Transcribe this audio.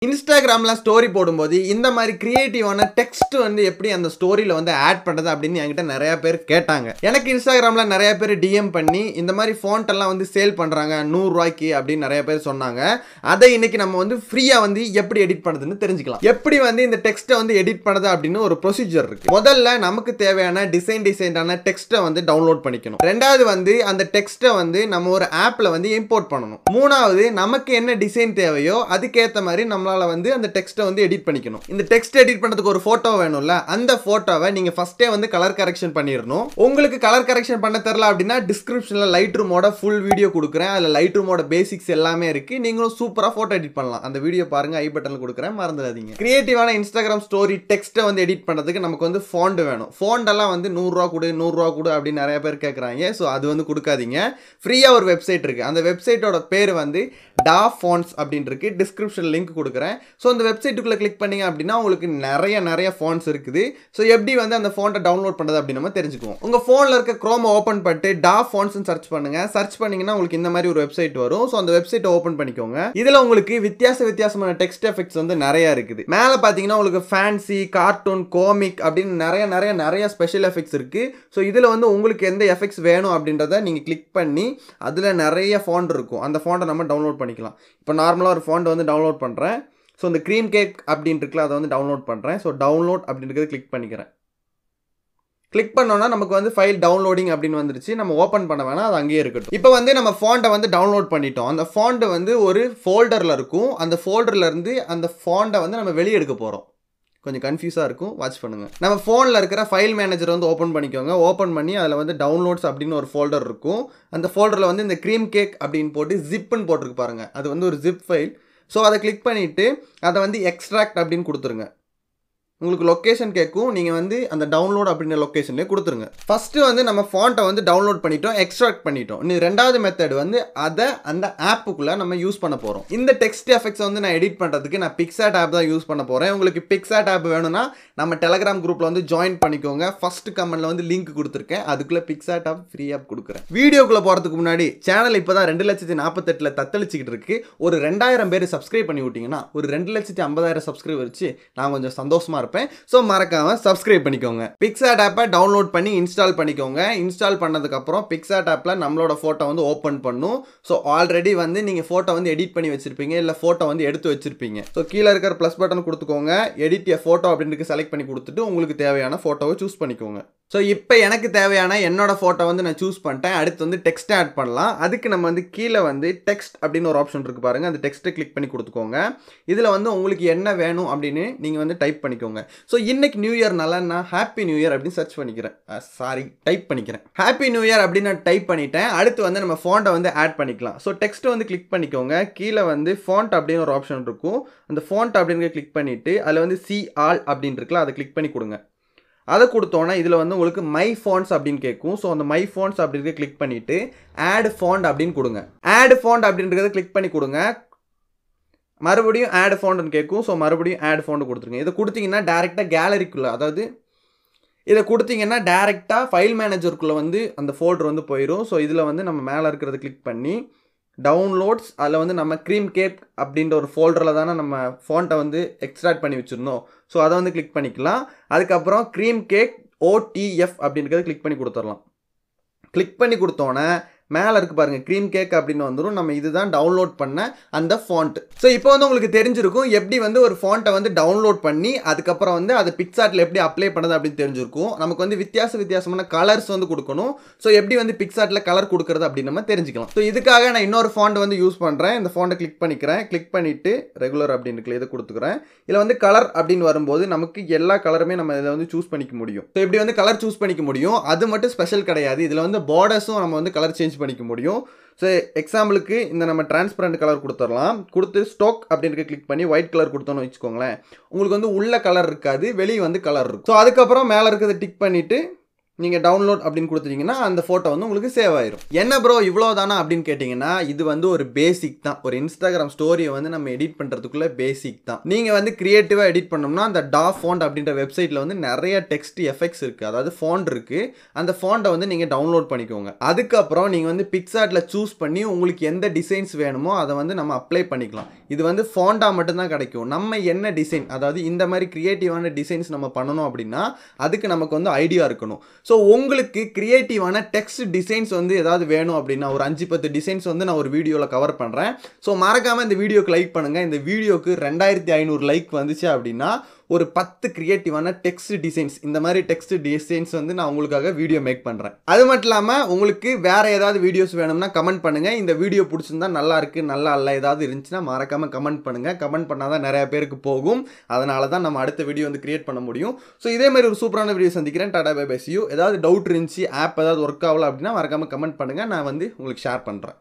இன்ஸ்டாகிராம்ல ஸ்டோரி போடும்போது இந்த மாதிரி கிரியேட்டிவான டெக்ஸ்ட் வந்து எப்படி அந்த ஸ்டோரியில வந்து ஆட் பண்றது அப்படின்னு என்கிட்ட நிறைய பேர் கேட்டாங்க. எனக்கு இன்ஸ்டாகிராம்ல நிறைய பேர் டிஎம் பண்ணி இந்த மாதிரி ஃபாண்ட் எல்லாம் வந்து சேல் பண்றாங்க 100 ரூபாய்க்கு அப்படின்னு நிறைய பேர் சொன்னாங்க. அதை இன்னைக்கு நம்ம வந்து ஃப்ரீயா வந்து எப்படி எடிட் பண்றதுன்னு தெரிஞ்சுக்கலாம். எப்படி வந்து இந்த டெக்ஸ்ட்டை வந்து எடிட் பண்றது அப்படின்னு ஒரு ப்ரொசீஜர் இருக்கு. முதல்ல நமக்கு தேவையான டிசைனான டெக்ஸ்ட்டை வந்து டவுன்லோட் பண்ணிக்கணும். ரெண்டாவது வந்து அந்த டெக்ஸ்ட்டை வந்து நம்ம ஒரு ஆப்ல வந்து இம்போர்ட் பண்ணணும். மூணாவது நமக்கு என்ன டிசைன் தேவையோ அதுக்கேற்ற மாதிரி நம்மளால வந்து அந்த டெக்ஸ்ட்டை வந்து எடிட் பண்ணிக்கணும். இந்த டெக்ஸ்ட் எடிட் பண்றதுக்கு ஒரு போட்டோ வேணும்ல, அந்த போட்டோவை நீங்க ஃபர்ஸ்டே வந்து கலர் கரெக்ஷன் பண்ணிடணும். உங்களுக்கு கலர் கரெக்ஷன் பண்ண தெரியல அப்படின்னா டிஸ்கிரிப்ஷன்ல லைட் ரூமோட ஃபுல் வீடியோ கொடுக்குறேன். அதுல லைட் ரூமோட பேசிக்ஸ் எல்லாமே இருக்கு. நீங்களும் சூப்பரா போட்டோ எடிட் பண்ணலாம். அந்த வீடியோ பாருங்க, ஐ பட்டன்ல கொடுக்குறேன், மறந்துடாதீங்க. கிரியேட்டிவான இன்ஸ்டாகிராம் ஸ்டோரி டெக்ஸ்ட்டை வந்து எடிட் பண்றதுக்கு நமக்கு வந்து ஃபாண்ட் வேணும். ஃபாண்ட் எல்லாம் வந்து 100 ரூபா கொடு 100 ரூபா கொடு அப்படின்னு நிறைய பேர் கேட்குறாங்க. ஸோ அது வந்து கொடுக்காதீங்க. ஃப்ரீயா ஒரு வெப்சைட் இருக்கு. அந்த வெப்சைட்டோட பேர் வந்து டா ஃபாண்ட்ஸ் அப்படின்னு இருக்கு. டிஸ்கிரிப்ஷன் லிங்க் கொடுக்குறேன். ஸோ அந்த வெப்சைட்டுக்குள்ள கிளிக் பண்ணீங்க அப்படின்னா உங்களுக்கு நிறைய ஃபாண்ட்ஸ் இருக்குது. ஸோ எப்படி வந்து அந்த ஃபாண்ட்டை டவுன்லோட் பண்ணுறது அப்படின்னு நம்ம தெரிஞ்சுக்குவோம். உங்க ஃபோனில் இருக்க குரோம் ஓப்பன் பண்ணிட்டு டா ஃபாண்ட்ஸ் சர்ச் பண்ணுங்க. சர்ச் பண்ணீங்கன்னா உங்களுக்கு இந்த மாதிரி ஒரு வெப்சைட் வரும். ஸோ அந்த வெப்சைட்டை ஓப்பன் பண்ணிக்கோங்க. இதில் உங்களுக்கு வித்தியாசமான டெக்ஸ்ட் எஃபெக்ட்ஸ் வந்து நிறைய இருக்குது. மேலே பார்த்தீங்கன்னா உங்களுக்கு ஃபேன்சி, கார்ட்டூன், காமிக் அப்படின்னு நிறைய ஸ்பெஷல் எஃபெக்ட்ஸ் இருக்கு. ஸோ இதில் வந்து உங்களுக்கு எந்த எஃபெக்ட்ஸ் வேணும் அப்படின்றத நீங்கள் கிளிக் பண்ணி அதில் நிறைய ஃபாண்ட் இருக்கும். அந்த ஃபாண்ட்டை நம்ம டவுன்லோட் பண்ணிக்கலாம். இப்போ நார்மலாக ஒரு ஃபாண்ட் வந்து டவுன்லோட் பண்ணுறேன். ஸோ இந்த க்ரீம் கேக் அப்படின்னு இருக்குல்ல, அதை வந்து டவுன்லோட் பண்ணுறேன். ஸோ டவுன்லோட் அப்படின்றது கிளிக் பண்ணிக்கிறேன். கிளிக் பண்ணோன்னா நமக்கு வந்து ஃபைல் டவுன்லோடிங் அப்படின்னு வந்துருச்சு. நம்ம ஓப்பன் பண்ண வேணாம், அது அங்கேயே இருக்கட்டும். இப்போ வந்து நம்ம ஃபாண்ட்டை வந்து டவுன்லோட் பண்ணிட்டோம். அந்த ஃபாண்ட் வந்து ஒரு ஃபோல்டரில் இருக்கும். அந்த ஃபோல்டரில் இருந்து அந்த ஃபாண்ட்டை வந்து நம்ம வெளியே எடுக்க போகிறோம். கொஞ்சம் கன்ஃபியூஸாக இருக்கும், வாட்ச் பண்ணுங்கள். நம்ம ஃபோனில் இருக்கிற ஃபைல் மேனேஜர் வந்து ஓப்பன் பண்ணிக்கோங்க. ஓப்பன் பண்ணி அதில் வந்து டவுன்லோட்ஸ் அப்படின்னு ஒரு ஃபோல்டர் இருக்கும். அந்த ஃபோல்டரில் வந்து இந்த க்ரீம் கேக் அப்படின்னு போட்டு ஜிப்புன்னு போட்டிருக்கு பாருங்கள். அது வந்து ஒரு ஜிப் ஃபைல். ஸோ அதை கிளிக் பண்ணிவிட்டு அதை வந்து எக்ஸ்ட்ராக்ட் அப்படின்னு கொடுத்துருங்க. உங்களுக்கு லொக்கேஷன் கேட்கும். நீங்கள் வந்து அந்த டவுன்லோட் அப்படின்ற லொக்கேஷன்லேயே கொடுத்துருங்க. ஃபஸ்ட்டு வந்து நம்ம ஃபாண்ட்டை வந்து டவுன்லோட் பண்ணிட்டோம், எக்ஸ்ட்ராக்ட் பண்ணிட்டோம். இன்னும் ரெண்டாவது மெத்தட் வந்து அதை அந்த ஆப்புக்குள்ளே நம்ம யூஸ் பண்ண போகிறோம். இந்த டெக்ஸ்ட் எஃபெக்ட்ஸ் வந்து நான் எடிட் பண்ணுறதுக்கு நான் பிக்சாட் ஆப் தான் யூஸ் பண்ண போகிறேன். உங்களுக்கு பிக்சாட் ஆப் வேணும்னா நம்ம டெலகிராம் குரூப்பில் வந்து ஜாயின் பண்ணிக்கோங்க. ஃபர்ஸ்ட் கமெண்ட்டில் வந்து லிங்க் கொடுத்துருக்கேன். அதுக்குள்ளே பிக்சாட் ஆப் ஃப்ரீ ஆப் கொடுக்குறேன். வீடியோக்குள்ளே போகிறதுக்கு முன்னாடி சேனல் இப்போ தான் 2,48,000 தத்தளிச்சிக்கிட்டு இருக்கு. ஒரு 2000 பேர் சப்ஸ்கிரைப் பண்ணி விட்டிங்கன்னா ஒரு 2,50,000 சப்ஸ்கிரைப் வச்சு நான் கொஞ்சம் சந்தோஷமாக இருப்பேன். சோ மறக்காம சப்ஸ்கிரைப் பண்ணிக்கோங்க. பிக்சாட் ஆப்பை டவுன்லோட் பண்ணி இன்ஸ்டால் பண்ணிக்கோங்க. இன்ஸ்டால் பண்ணதுக்கு அப்புறம் பிக்சாட் ஆப்ல நம்மளோட போட்டோ வந்து ஓபன் பண்ணும். சோ ஆல்ரெடி வந்து நீங்க போட்டோ வந்து எடிட் பண்ணி வச்சிருப்பீங்க, இல்ல போட்டோ வந்து எடுத்து வச்சிருப்பீங்க. சோ கீழ இருக்கிற பிளஸ் பட்டன் கொடுத்துக்கோங்க. எடிட் எ போட்டோ அப்படின்னு செலக்ட் பண்ணி கொடுத்துட்டு உங்களுக்கு தேவையான போட்டோவை சூஸ் பண்ணிக்கோங்க. ஸோ இப்போ எனக்கு தேவையான என்னோட ஃபோட்டோ வந்து நான் சூஸ் பண்ணிட்டேன். அடுத்து வந்து டெக்ஸ்ட் ஆட் பண்ணலாம். அதுக்கு நம்ம வந்து கீழே வந்து டெக்ஸ்ட் அப்படின்னு ஒரு ஆப்ஷன் இருக்குது பாருங்கள். அந்த டெக்ஸ்ட்டை கிளிக் பண்ணி கொடுத்துக்கோங்க. இதில் வந்து உங்களுக்கு என்ன வேணும் அப்படின்னு நீங்கள் வந்து டைப் பண்ணிக்கோங்க. ஸோ இன்னைக்கு நியூ இயர்னால நான் ஹாப்பி நியூ இயர் அப்படின்னு சர்ச் பண்ணிக்கிறேன். டைப் பண்ணிக்கிறேன். ஹாப்பி நியூ இயர் அப்படின்னு நான் டைப் பண்ணிட்டேன். அடுத்து வந்து நம்ம ஃபாண்ட்டை வந்து ஆட் பண்ணிக்கலாம். ஸோ டெக்ஸ்ட்டை வந்து கிளிக் பண்ணிக்கோங்க. கீழே வந்து ஃபாண்ட் அப்படின்னு ஒரு ஆப்ஷன் இருக்கும். அந்த ஃபாண்ட் அப்படின்னு கிளிக் பண்ணிவிட்டு அதில் வந்து சி ஆல் அப்படின்னு இருக்குல்ல, அதை கிளிக் பண்ணி கொடுங்க. அதை கொடுத்தோன்னா இதில் வந்து உங்களுக்கு மை ஃபாண்ட்ஸ் அப்படின்னு கேட்கும். ஸோ அந்த மை ஃபாண்ட்ஸ் அப்படின்றத கிளிக் பண்ணிவிட்டு ஆட் ஃபாண்ட் அப்படின்னு கொடுங்க. ஆட் ஃபாண்ட் அப்படின்றத கிளிக் பண்ணி கொடுங்க. மறுபடியும் ஆட் ஃபாண்ட்னு கேட்கும். ஸோ மறுபடியும் ஆட் ஃபாண்ட் கொடுத்துருங்க. இதை கொடுத்தீங்கன்னா டேரெக்டாக கேலரிக்குள்ளே, அதாவது இதை கொடுத்தீங்கன்னா டேரெக்டாக ஃபைல் மேனேஜருக்குள்ளே வந்து அந்த ஃபோல்டர் வந்து போயிடும். ஸோ இதில் வந்து நம்ம மேலே இருக்கிறத கிளிக் பண்ணி டவுன்லோட்ஸ், அதில் வந்து நம்ம க்ரீம் கேக் அப்படின்ற ஒரு ஃபோல்டரில் தானே நம்ம ஃபாண்ட்டை வந்து எக்ஸ்ட்ராக்ட் பண்ணி வச்சுருந்தோம். ஸோ அதை வந்து கிளிக் பண்ணிக்கலாம். அதுக்கப்புறம் க்ரீம் கேக் OTF அப்படின்றத கிளிக் பண்ணி கொடுத்துடலாம். கிளிக் பண்ணி கொடுத்தோன்னே மேலே இருக்கு பாருங்க, க்ரீம் கேக் அப்படின்னு வந்துடும். நம்ம இதுதான் டவுன்லோட் பண்ண அந்த ஃபாண்ட். ஸோ இப்போ வந்து உங்களுக்கு தெரிஞ்சிருக்கும் எப்படி வந்து ஒரு ஃபாண்ட்டை வந்து டவுன்லோட் பண்ணி அதுக்கப்புறம் வந்து அதை பிக்சார்ட்டில் எப்படி அப்ளை பண்ணது அப்படின்னு தெரிஞ்சிருக்கும். நமக்கு வந்து வித்தியாசமான கலர்ஸ் வந்து கொடுக்கணும். ஸோ எப்படி வந்து பிக்சார்ட்டில் கலர் கொடுக்குறது அப்படின்னு நம்ம தெரிஞ்சுக்கலாம். ஸோ இதுக்காக நான் இன்னொரு ஃபாண்ட் வந்து யூஸ் பண்ணுறேன். இந்த ஃபாண்ட்டை கிளிக் பண்ணிக்கிறேன். கிளிக் பண்ணிவிட்டு ரெகுலர் அப்படின்னு இருக்குல்ல, இதை கொடுத்துக்கிறேன். இதில் வந்து கலர் அப்படின்னு வரும்போது நமக்கு எல்லா கலருமே நம்ம இதில் வந்து சூஸ் பண்ணிக்க முடியும். ஸோ இப்படி வந்து கலர் சூஸ் பண்ணிக்க முடியும். அது மட்டும் ஸ்பெஷல் கிடையாது. இதில் வந்து பார்டர்ஸும் நம்ம வந்து கலர் சேஞ்ச் பண்ணிக்க முடியும். ஸோ எக்ஸாம்பிளுக்கு இந்த நம்ம டிரான்ஸ்பரண்ட் கலர் கொடுத்துடலாம். கொடுத்து ஸ்டாக் அப்படின்னு கிளிக் பண்ணி ஒயிட் கலர் கொடுத்தோன்னு வச்சுக்கோங்களேன். உங்களுக்கு வந்து உள்ள கலர் இருக்காது, வெளியே வந்து கலர் இருக்கும். ஸோ அதுக்கப்புறம் மேலே இருக்கிறத டிக் பண்ணிவிட்டு நீங்கள் டவுன்லோட் அப்படின்னு கொடுத்துட்டீங்கன்னா அந்த ஃபோட்டோ வந்து உங்களுக்கு சேவ் ஆயிரும். என்ன ப்ரோ இவ்வளோ தானா அப்படின்னு கேட்டிங்கன்னா, இது வந்து ஒரு பேசிக் தான். ஒரு இன்ஸ்டாகிராம் ஸ்டோரியை வந்து நம்ம எடிட் பண்ணுறதுக்குள்ள பேசிக் தான். நீங்கள் வந்து கிரியேட்டிவாக எடிட் பண்ணோம்னா அந்த ஃபாண்ட் அப்படின்ற வெப்சைட்டில் வந்து நிறைய டெக்ஸ்ட் எஃபெக்ட்ஸ் இருக்குது, அதாவது ஃபாண்ட் இருக்குது. அந்த ஃபாண்ட்டை வந்து நீங்கள் டவுன்லோட் பண்ணிக்கோங்க. அதுக்கப்புறம் நீங்கள் வந்து பிக்சார்ட்டில் சூஸ் பண்ணி உங்களுக்கு எந்த டிசைன்ஸ் வேணுமோ அதை வந்து நம்ம அப்ளை பண்ணிக்கலாம். இது வந்து ஃபாண்டாக மட்டும்தான் கிடைக்கும். நம்ம என்ன டிசைன், அதாவது இந்த மாதிரி கிரியேட்டிவான டிசைன்ஸ் நம்ம பண்ணணும் அப்படின்னா அதுக்கு நமக்கு வந்து ஐடியா இருக்கணும். ஸோ உங்களுக்கு கிரியேட்டிவான டெக்ஸ்ட் டிசைன்ஸ் வந்து ஏதாவது வேணும் அப்படின்னா ஒரு 5-10 டிசைன்ஸ் வந்து நான் ஒரு வீடியோவில் கவர் பண்ணுறேன். ஸோ மறக்காமல் இந்த வீடியோக்கு லைக் பண்ணுங்கள். இந்த வீடியோக்கு 2500 லைக் வந்துச்சு அப்படின்னா ஒரு 10 கிரியேட்டிவான டெக்ஸ்ட் டிசைன்ஸ், இந்த மாதிரி டெக்ஸ்ட் டிசைன்ஸ் வந்து நான் உங்களுக்காக வீடியோ மேக் பண்ணுறேன். அது மட்டும் இல்லாமல் உங்களுக்கு வேறு ஏதாவது வீடியோஸ் வேணும்னா கமெண்ட் பண்ணுங்கள். இந்த வீடியோ பிடிச்சிருந்தா நல்லா இருக்குது நல்லா இல்லை ஏதாவது இருந்துச்சுன்னா மறக்காமல் கமெண்ட் பண்ணுங்கள். கமெண்ட் பண்ணால் தான் நிறைய பேருக்கு போகும். அதனால தான் நம்ம அடுத்த வீடியோ வந்து கிரியேட் பண்ண முடியும். ஸோ இதே மாதிரி ஒரு சூப்பரான வீடியோ சந்திக்கிறேன். Tata bye bye, see you. ஏதாவது டவுட் இருந்துச்சு, ஆப் ஏதாவது ஒர்க் ஆகல அப்படின்னா மறக்காமல் கமெண்ட் பண்ணுங்கள். நான் வந்து உங்களுக்கு ஷேர் பண்ணுறேன்.